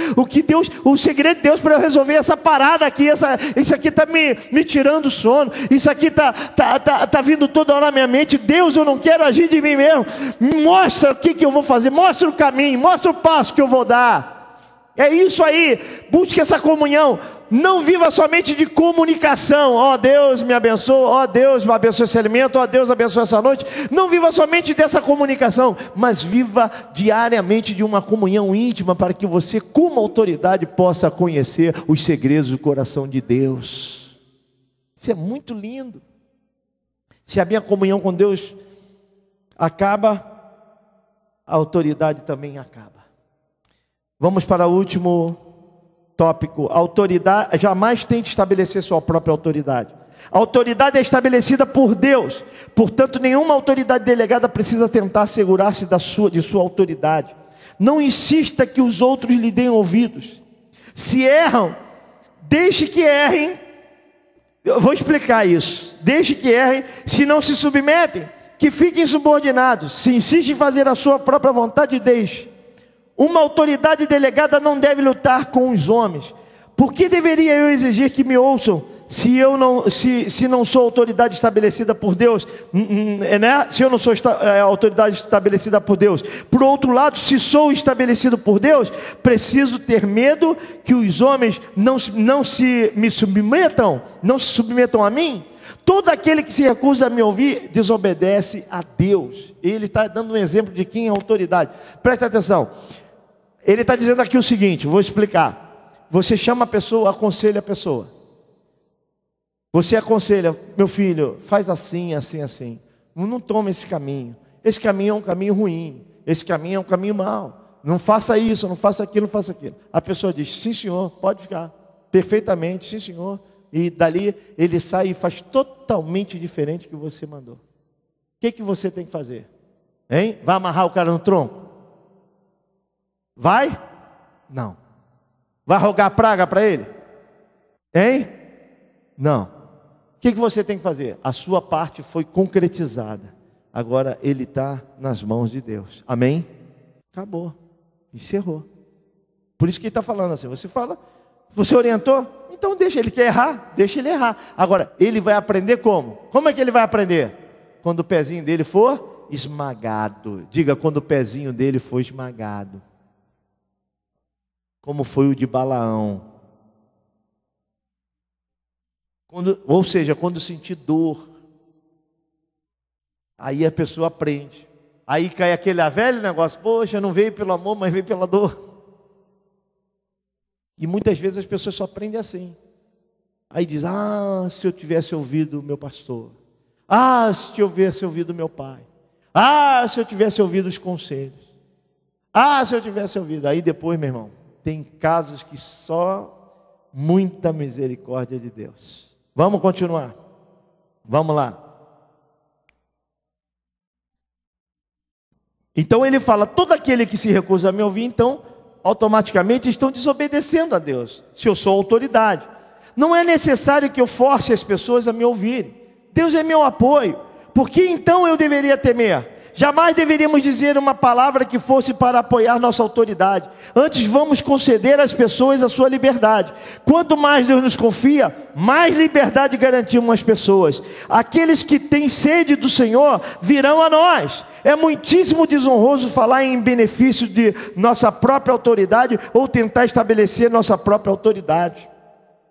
o segredo de Deus para eu resolver essa parada aqui. Isso aqui está me tirando o sono. Isso aqui está vindo toda hora na minha mente. Deus, eu não quero agir de mim mesmo. Mostra o que eu vou fazer, mostra o caminho, mostra o passo que eu vou dar. É isso aí, busque essa comunhão. Não viva somente de comunicação. Ó Deus me abençoa, ó Deus me abençoa esse alimento, ó Deus abençoa essa noite. Não viva somente dessa comunicação, mas viva diariamente de uma comunhão íntima, para que você, como autoridade, possa conhecer os segredos do coração de Deus. Isso é muito lindo. Se a minha comunhão com Deus acaba, a autoridade também acaba. Vamos para o último tópico. A autoridade, jamais tente estabelecer sua própria autoridade. A autoridade é estabelecida por Deus. Portanto, nenhuma autoridade delegada precisa tentar assegurar-se de sua autoridade. Não insista que os outros lhe deem ouvidos. Se erram, deixe que errem. Eu vou explicar isso. Deixe que errem. Se não se submetem, que fiquem subordinados. Se insiste em fazer a sua própria vontade, deixe. Uma autoridade delegada não deve lutar com os homens. Por que deveria eu exigir que me ouçam se não sou autoridade estabelecida por Deus? Né? Se eu não sou autoridade estabelecida por Deus. Por outro lado, se sou estabelecido por Deus, preciso ter medo que os homens não se submetam a mim? Todo aquele que se recusa a me ouvir, desobedece a Deus. Ele está dando um exemplo de quem é autoridade. Presta atenção. Ele está dizendo aqui o seguinte, vou explicar. Você chama a pessoa, aconselha a pessoa. Você aconselha, meu filho, faz assim, assim, assim. Não toma esse caminho. Esse caminho é um caminho ruim. Esse caminho é um caminho mau. Não faça isso, não faça aquilo, não faça aquilo. A pessoa diz, sim senhor, pode ficar. Perfeitamente, sim senhor. E dali ele sai e faz totalmente diferente do que você mandou. O que você tem que fazer? Hein? Vai amarrar o cara no tronco? Vai? Não. Vai rogar praga para ele? Hein? Não. O que você tem que fazer? A sua parte foi concretizada. Agora ele está nas mãos de Deus. Amém? Acabou. Encerrou. Por isso que ele está falando assim. Você fala, você orientou? Então deixa, ele quer errar, deixa ele errar. Agora, ele vai aprender como? Como é que ele vai aprender? Quando o pezinho dele for esmagado. Diga, quando o pezinho dele for esmagado. Como foi o de Balaão. Ou seja, quando sentir dor. Aí a pessoa aprende. Aí cai aquele velho negócio. Poxa, não veio pelo amor, mas veio pela dor. E muitas vezes as pessoas só aprendem assim. Aí diz, se eu tivesse ouvido o meu pastor. Se eu tivesse ouvido o meu pai. Se eu tivesse ouvido os conselhos. Se eu tivesse ouvido. Aí depois, meu irmão, tem casos que só muita misericórdia de Deus. Vamos continuar. Vamos lá. Então ele fala, todo aquele que se recusa a me ouvir, então automaticamente estão desobedecendo a Deus, se eu sou autoridade. Não é necessário que eu force as pessoas a me ouvirem. Deus é meu apoio. Por que então eu deveria temer? Jamais deveríamos dizer uma palavra que fosse para apoiar nossa autoridade. Antes vamos conceder às pessoas a sua liberdade. Quanto mais Deus nos confia, mais liberdade garantimos às pessoas. Aqueles que têm sede do Senhor virão a nós. É muitíssimo desonroso falar em benefício de nossa própria autoridade ou tentar estabelecer nossa própria autoridade.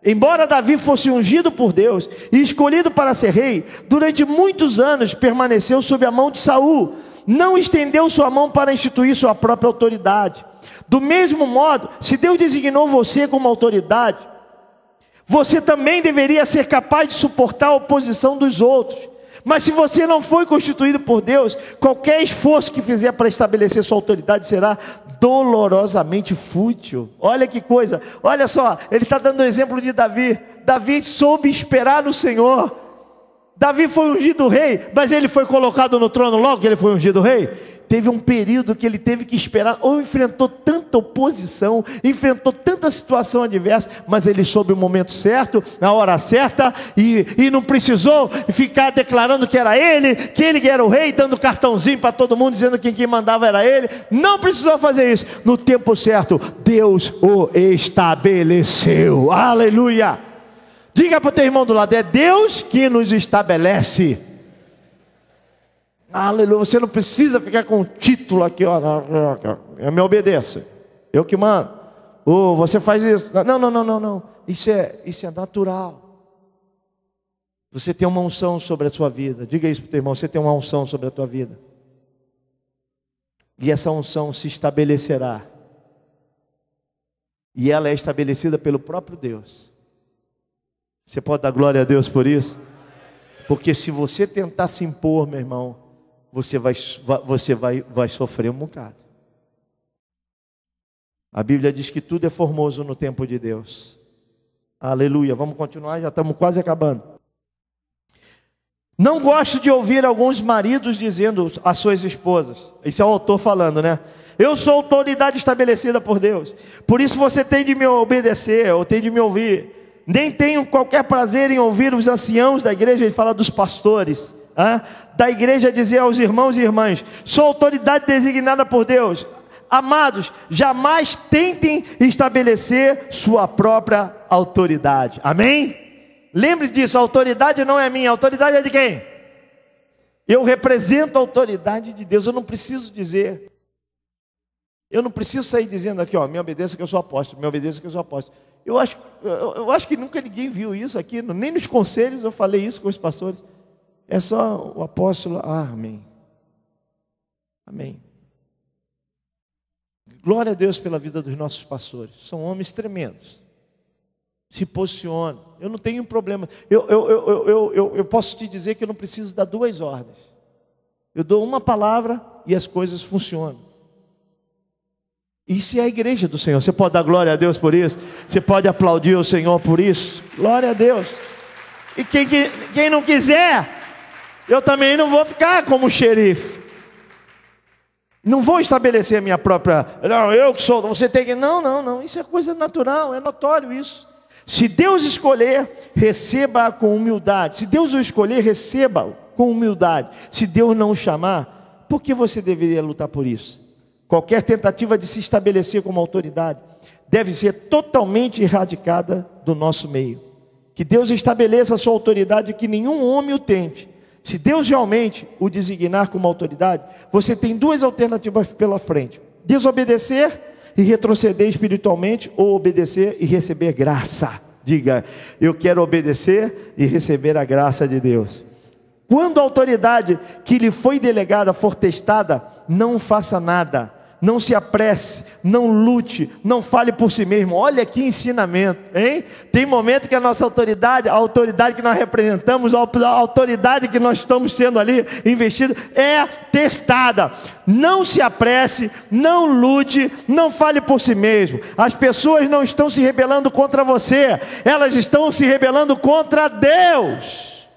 Embora Davi fosse ungido por Deus e escolhido para ser rei, durante muitos anos permaneceu sob a mão de Saul. Não estendeu sua mão para instituir sua própria autoridade. Do mesmo modo, se Deus designou você como autoridade, você também deveria ser capaz de suportar a oposição dos outros. Mas se você não foi constituído por Deus, qualquer esforço que fizer para estabelecer sua autoridade será dolorosamente fútil. Olha que coisa, olha só, ele está dando o exemplo de Davi. Davi soube esperar no Senhor. Davi foi ungido rei, mas ele foi colocado no trono logo que ele foi ungido rei? Teve um período que ele teve que esperar, ou enfrentou tanta oposição, enfrentou tanta situação adversa, mas ele soube o momento certo, na hora certa, e não precisou ficar declarando que ele era o rei, dando cartãozinho para todo mundo, dizendo que quem mandava era ele. Não precisou fazer isso. No tempo certo, Deus o estabeleceu. Aleluia! Diga para o teu irmão do lado, é Deus que nos estabelece. Aleluia, você não precisa ficar com um título aqui, ó, me obedeça, eu que mando. Ou você faz isso. Não. Isso é natural. Você tem uma unção sobre a sua vida. Diga isso para o teu irmão, você tem uma unção sobre a tua vida. E essa unção se estabelecerá. E ela é estabelecida pelo próprio Deus. Você pode dar glória a Deus por isso? Porque se você tentar se impor, meu irmão, você vai sofrer um bocado. A Bíblia diz que tudo é formoso no tempo de Deus. Aleluia, vamos continuar, já estamos quase acabando. Não gosto de ouvir alguns maridos dizendo às suas esposas, esse é o autor falando, né? Eu sou autoridade estabelecida por Deus, por isso você tem de me obedecer, ou tem de me ouvir. Nem tenho qualquer prazer em ouvir os anciãos da igreja, ele fala dos pastores, da igreja, dizer aos irmãos e irmãs: sou autoridade designada por Deus. Amados, jamais tentem estabelecer sua própria autoridade. Amém? Lembre disso, a autoridade não é minha, a autoridade é de quem? Eu represento a autoridade de Deus. Eu não preciso dizer, eu não preciso sair dizendo aqui, ó, me obedeça que eu sou apóstolo, me obedeça que eu sou apóstolo. Eu acho que nunca ninguém viu isso aqui, nem nos conselhos eu falei isso com os pastores. É só o apóstolo, amém. Amém. Glória a Deus pela vida dos nossos pastores. São homens tremendos. Se posicionam. Eu não tenho problema. Eu posso te dizer que eu não preciso dar duas ordens. Eu dou uma palavra e as coisas funcionam. Isso é a igreja do Senhor. Você pode dar glória a Deus por isso? Você pode aplaudir o Senhor por isso? Glória a Deus. E quem não quiser, eu também não vou ficar como xerife. Não vou estabelecer a minha própria... Não, eu que sou... Você tem que... Não. Isso é coisa natural, é notório isso. Se Deus escolher, receba com humildade. Se Deus o escolher, receba com humildade. Se Deus não o chamar, por que você deveria lutar por isso? Qualquer tentativa de se estabelecer como autoridade deve ser totalmente erradicada do nosso meio. Que Deus estabeleça a sua autoridade e que nenhum homem o tente. Se Deus realmente o designar como autoridade, você tem duas alternativas pela frente: desobedecer e retroceder espiritualmente, ou obedecer e receber graça. Diga: eu quero obedecer e receber a graça de Deus. Quando a autoridade que lhe foi delegada for testada, não faça nada. Não se apresse, não lute, não fale por si mesmo. Olha que ensinamento, hein? Tem momento que a nossa autoridade, a autoridade que nós representamos, a autoridade que nós estamos sendo ali investidos, é testada. Não se apresse, não lute, não fale por si mesmo. As pessoas não estão se rebelando contra você, elas estão se rebelando contra Deus.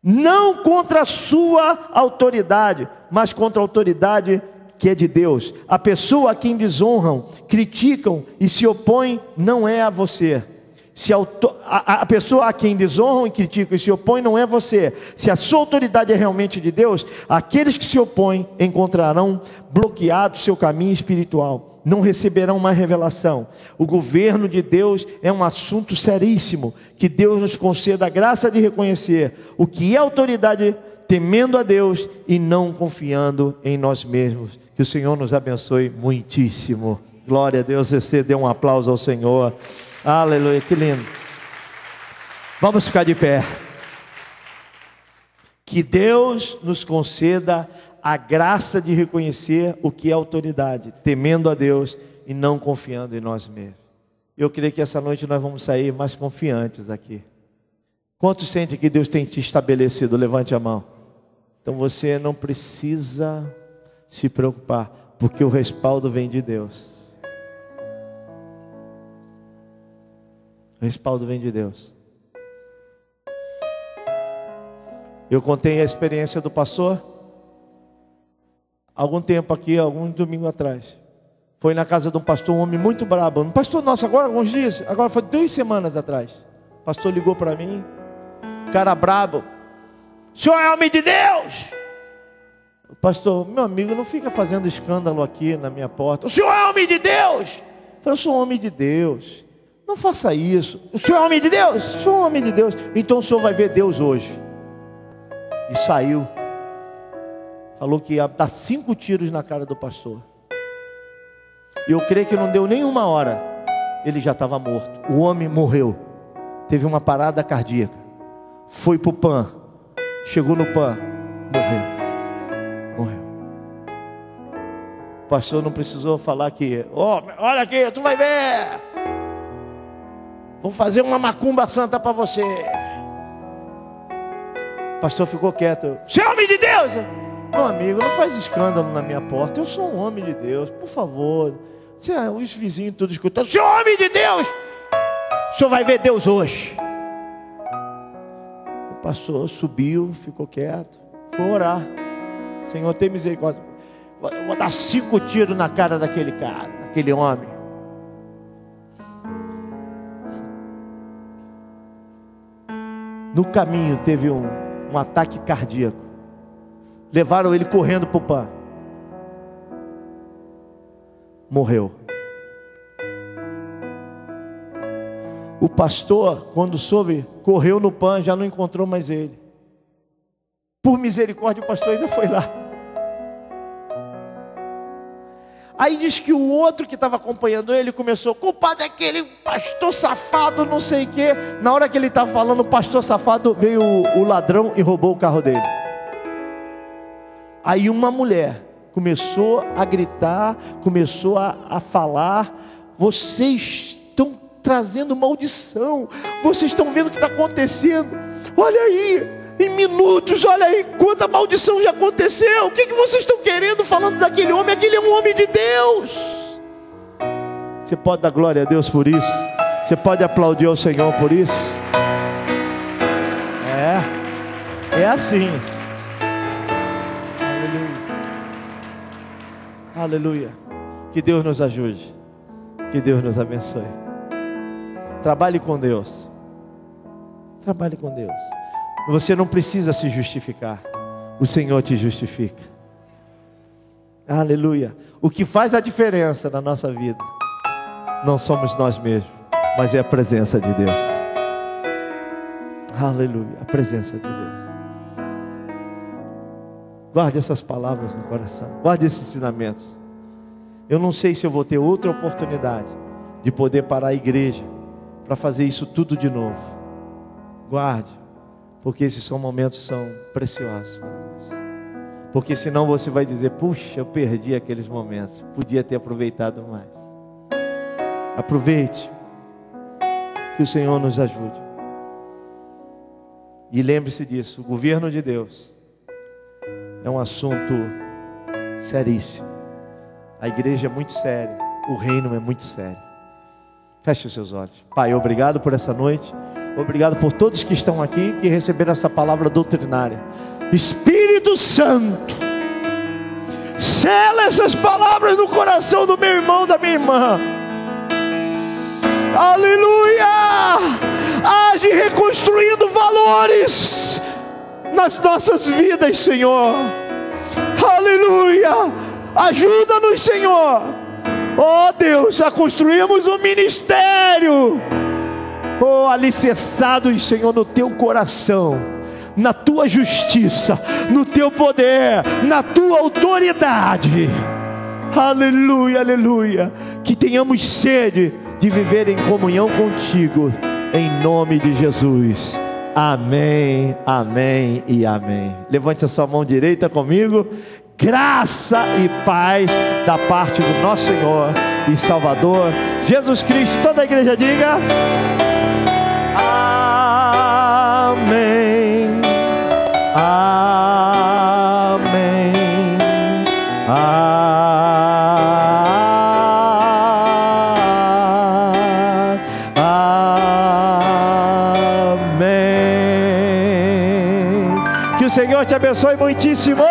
Não contra a sua autoridade, mas contra a autoridade que é de Deus. A pessoa a quem desonram, criticam e se opõem não é a você. Se a pessoa a quem desonram e criticam e se opõem não é você. Se a sua autoridade é realmente de Deus, aqueles que se opõem encontrarão bloqueado seu caminho espiritual. Não receberão mais revelação. O governo de Deus é um assunto seríssimo. Que Deus nos conceda a graça de reconhecer o que é autoridade, temendo a Deus e não confiando em nós mesmos. Que o Senhor nos abençoe muitíssimo. Glória a Deus. Você dê um aplauso ao Senhor. Aleluia, que lindo. Vamos ficar de pé. Que Deus nos conceda a graça de reconhecer o que é autoridade, temendo a Deus e não confiando em nós mesmos. Eu creio que essa noite nós vamos sair mais confiantes aqui. Quantos sentem que Deus tem te estabelecido? Levante a mão. Então você não precisa se preocupar, porque o respaldo vem de Deus. O respaldo vem de Deus. Eu contei a experiência do pastor algum tempo aqui, algum domingo atrás. Foi na casa de um pastor, um homem muito brabo. Um pastor nosso, agora alguns dias, agora foi 2 semanas atrás. O pastor ligou para mim, cara brabo. O senhor é homem de Deus? O pastor, meu amigo, não fica fazendo escândalo aqui na minha porta. O senhor é homem de Deus? Eu falei, eu sou homem de Deus. Não faça isso. O senhor é homem de Deus? Sou homem de Deus. Então o senhor vai ver Deus hoje. E saiu. Falou que ia dar 5 tiros na cara do pastor. E eu creio que não deu nem uma hora, ele já estava morto. O homem morreu, teve uma parada cardíaca, foi para o PAN, chegou no PAN, morreu. O pastor não precisou falar que, olha aqui, tu vai ver, vou fazer uma macumba santa para você. O pastor ficou quieto. Você é homem de Deus? Meu amigo, não faz escândalo na minha porta. Eu sou um homem de Deus, por favor. Os vizinhos todos escutando. Você é um homem de Deus? O senhor vai ver Deus hoje. O pastor subiu, ficou quieto, foi orar. Senhor, tem misericórdia. Vou dar 5 tiros na cara daquele cara, daquele homem. No caminho teve um ataque cardíaco. Levaram ele correndo para o PAN. Morreu. O pastor, quando soube, correu no PAN, já não encontrou mais ele. Por misericórdia, o pastor ainda foi lá. Aí diz que o outro que estava acompanhando ele começou, culpado é aquele pastor safado, não sei o quê. Na hora que ele estava falando, o pastor safado, veio o ladrão e roubou o carro dele. Aí uma mulher começou a gritar, começou a falar, vocês estão trazendo maldição, vocês estão vendo o que está acontecendo, olha aí. Em minutos, olha aí, quanta maldição já aconteceu. O que vocês estão querendo falando daquele homem? Aquele é um homem de Deus. Você pode dar glória a Deus por isso? Você pode aplaudir ao Senhor por isso? É assim. Aleluia. Aleluia. Que Deus nos ajude. Que Deus nos abençoe. Trabalhe com Deus. Trabalhe com Deus. Você não precisa se justificar, o Senhor te justifica. Aleluia. O que faz a diferença na nossa vida não somos nós mesmos, mas é a presença de Deus. Aleluia, a presença de Deus. Guarde essas palavras no coração, guarde esses ensinamentos. Eu não sei se eu vou ter outra oportunidade de poder parar a igreja para fazer isso tudo de novo. Guarde, porque esses são momentos que são preciosos para nós. Porque senão você vai dizer, puxa, eu perdi aqueles momentos, podia ter aproveitado mais. Aproveite, que o Senhor nos ajude. E lembre-se disso, o governo de Deus é um assunto seríssimo. A igreja é muito séria, o reino é muito sério. Feche os seus olhos. Pai, obrigado por essa noite. Obrigado por todos que estão aqui, que receberam essa palavra doutrinária. Espírito Santo, sela essas palavras no coração do meu irmão, da minha irmã. Aleluia! Age reconstruindo valores nas nossas vidas, Senhor. Aleluia! Ajuda-nos, Senhor. Oh Deus, a construirmos um ministério, oh, alicerçados, Senhor, no teu coração, na tua justiça, no teu poder, na tua autoridade. Aleluia, aleluia. Que tenhamos sede de viver em comunhão contigo, em nome de Jesus. Amém, amém e amém. Levante a sua mão direita comigo. Graça e paz da parte do nosso Senhor e Salvador Jesus Cristo. Toda a igreja diga amém, amém, amém. Que o Senhor te abençoe muitíssimo.